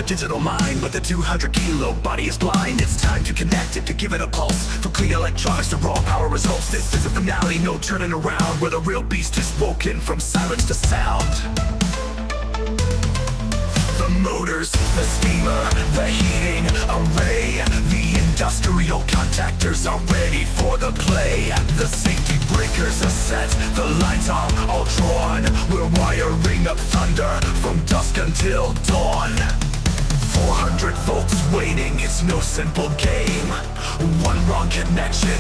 digital mind, but the 200-kilo body is blind. It's time to connect it, to give it a pulse. From clean electronics to raw power results. This is a finale, no turning around, where the real beast is woken from silence to sound. The motors, the steamer, the heating array, the industrial contactors are ready for the play. The safety breakers are set, the lines are all drawn. We're wiring up thunder from dusk until dawn. 400 volts waiting, it's no simple game. One wrong connection,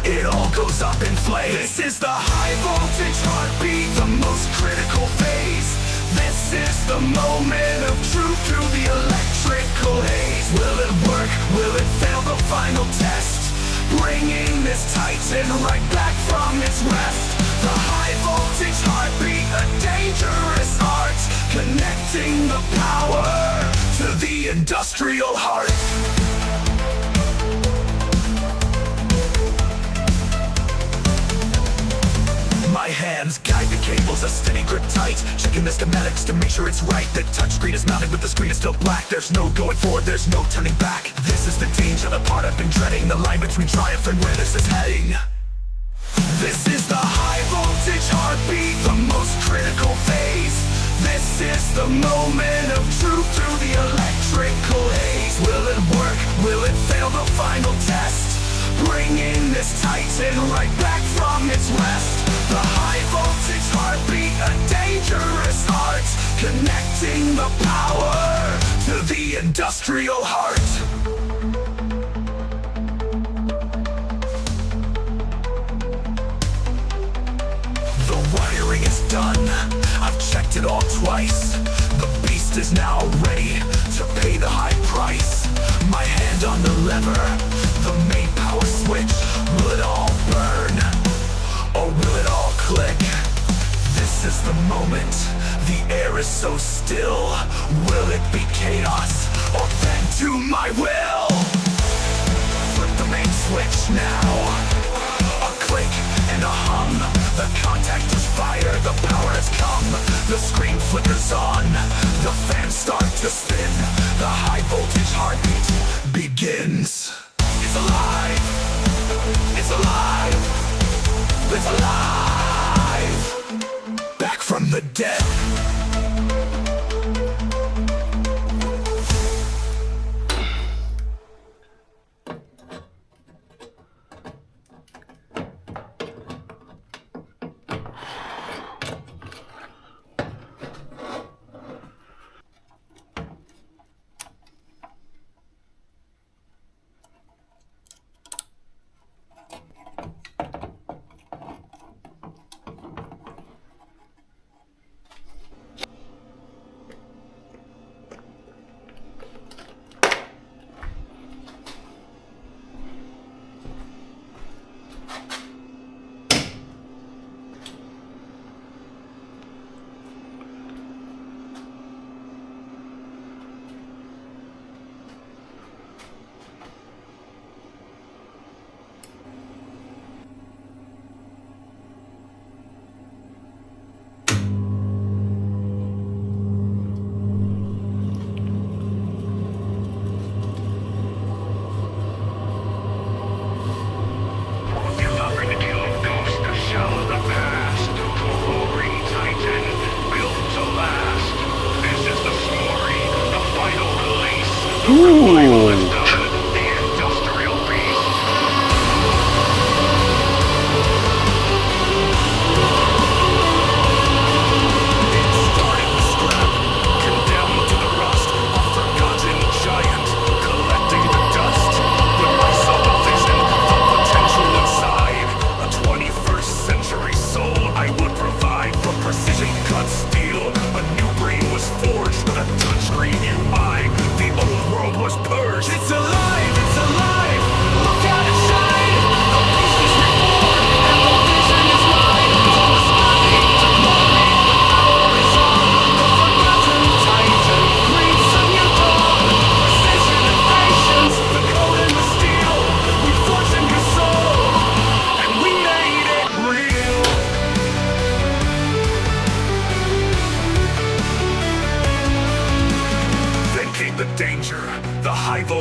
it all goes up in flames. This is the high voltage heartbeat, the most critical phase. This is the moment of truth through the electrical haze. Will it work? Will it fail the final test? Bringing this titan right back from its rest. The high voltage heartbeat, a dangerous art, connecting the power to the industrial heart. My hands guide the cables, a steady grip tight, checking the schematics to make sure it's right. The touchscreen is mounted, but the screen is still black. There's no going forward, there's no turning back. This is the danger, the part I've been dreading, the line between triumph and where this is heading. This is the high voltage heartbeat, the most critical phase. This is the moment of truth through the electrical haze. Will it work? Will it fail the final test? Bringing this titan right back from its rest. The high voltage heartbeat, a dangerous art, connecting the power to the industrial heart. The wiring is done, I've checked it all twice. The beast is now ready to pay the high price. My hand on the lever, the main power switch. Will it all burn? Or will it all click? This is the moment, the air is so still. Will it be chaos, or bend to my will? Flip the main switch now. A click and a hum. The contactors fire, the power has come. The screen flickers on, the fans start to spin. The high voltage heartbeat begins. It's alive, it's alive, it's alive, back from the dead.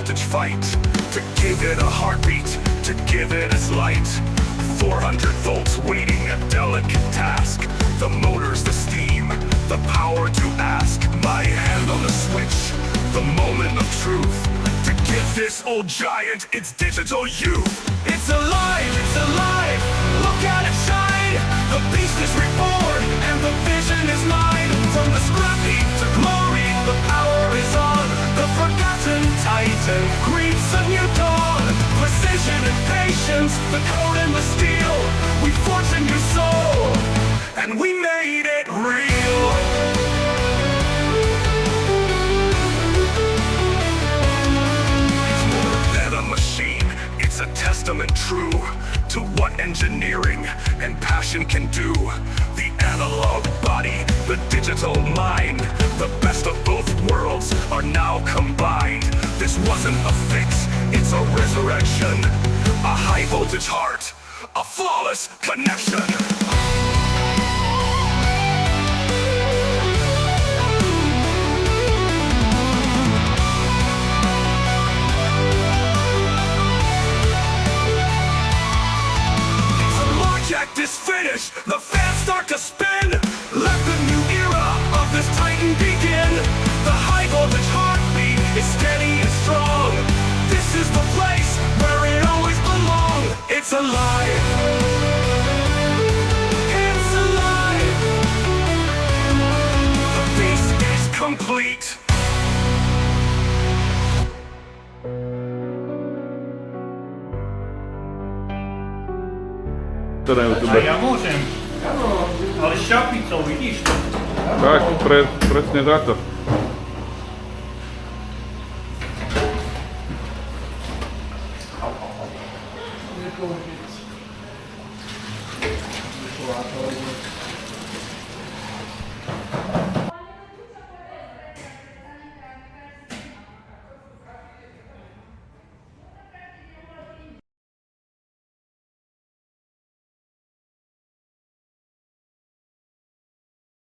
voltage fight, to give it a heartbeat, to give it its light. 400 volts waiting, a delicate task. The motors, the steam, the power to ask. My hand on the switch, the moment of truth, to give this old giant its digital youth. It's alive, look at it shine. The beast is reborn, and the vision is mine. From the scrap heap to glory, the power is on. The forgotten titan greets a new dawn. Precision and patience, the code and the steel. We forged a new soul, and we made it real. It's more than a machine, it's a testament true to what engineering and passion can do. The analog body, the digital mind, the best of both worlds are now combined. This wasn't a fix, it's a resurrection. A high voltage heart, a flawless connection. Act is finished, the fans start to spin. Let the new era of this titan begin. The high voltage heartbeat is steady and strong. This is the place where it always belonged. It's alive. It's alive. The beast is complete. To na A YouTube. ja можem, ale šapico, vidíš to? Tak, presne takto.